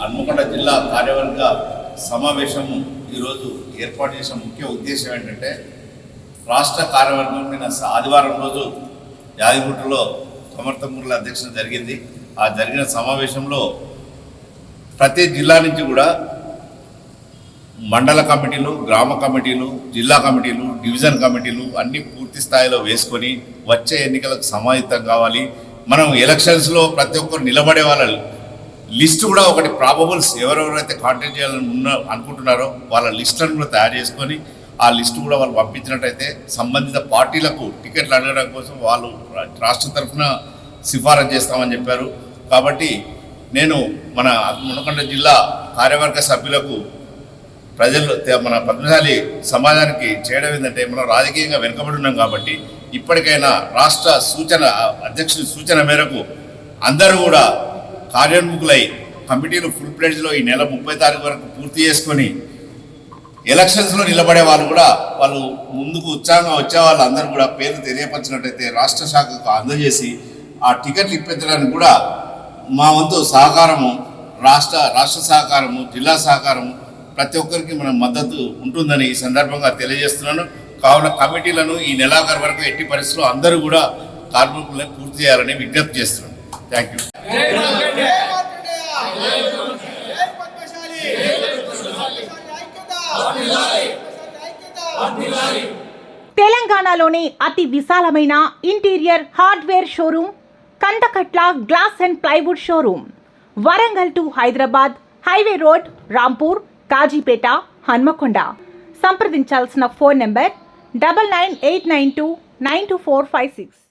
హన్మకొండ జిల్లా కార్యవర్గ సమావేశము ఈరోజు ఏర్పాటు చేసిన ముఖ్య ఉద్దేశం ఏంటంటే రాష్ట్ర కార్యవర్గం నిన్న ఆదివారం రోజు యాదగిరిగుట్టలో సమర్థమూర్ల అధ్యక్షత జరిగింది. ఆ జరిగిన సమావేశంలో ప్రతి జిల్లా నుంచి కూడా మండల కమిటీలు, గ్రామ కమిటీలు, జిల్లా కమిటీలు, డివిజన్ కమిటీలు అన్నీ పూర్తి స్థాయిలో వేసుకొని వచ్చే ఎన్నికలకు సమాయత్తం కావాలి. మనం ఎలక్షన్స్లో ప్రతి ఒక్కరు నిలబడే వాళ్ళ లిస్టు కూడా ఒకటి ప్రాబబుల్స్ ఎవరెవరైతే కాంటాక్ట్ చేయాలని అనుకుంటున్నారో వాళ్ళ లిస్టులను కూడా తయారు చేసుకొని ఆ లిస్టు కూడా వాళ్ళు పంపించినట్టయితే సంబంధిత పార్టీలకు టికెట్లు అడగడం కోసం వాళ్ళు రాష్ట్ర తరఫున సిఫారసు చేస్తామని చెప్పారు. కాబట్టి నేను మన హన్మకొండ జిల్లా కార్యవర్గ సభ్యులకు ప్రజలు మన పద్మశాలి సమాజానికి చేయడం ఏంటంటే మనం రాజకీయంగా వెనుకబడి ఉన్నాం కాబట్టి ఇప్పటికైనా రాష్ట్ర అధ్యక్షుడి సూచన మేరకు అందరూ కూడా కార్యోన్ముఖులై కమిటీలు ఫుల్ ప్లేడ్జ్లో ఈ నెల 30 తారీఖు వరకు పూర్తి చేసుకొని ఎలక్షన్స్లో నిలబడే వాళ్ళు కూడా వాళ్ళు ముందుకు ఉత్సాహంగా వచ్చే వాళ్ళు అందరూ కూడా పేర్లు తెలియపరిచినట్టయితే రాష్ట్ర శాఖకు అందజేసి ఆ టికెట్లు ఇప్పించడానికి కూడా మా వంతు సహకారము రాష్ట్ర సహకారము, జిల్లా సహకారము ప్రతి ఒక్కరికి మన మద్దతు ఉంటుందని ఈ సందర్భంగా తెలియజేస్తున్నాను. కావున కమిటీలను ఈ నెలాఖరు వరకు ఎట్టి పరిస్థితుల్లో అందరూ కూడా కార్మికులను పూర్తి చేయాలని విజ్ఞప్తి చేస్తున్నాను. Thank you. తెలంగాణలోని అతి విశాలమైన interior hardware showroom Kandakatla glass and plywood showroom, Warangal to Hyderabad highway road, Rampur, Kazipet, Hanmakonda. సంప్రదించాల్సిన ఫోన్ నంబర్ 9989292456.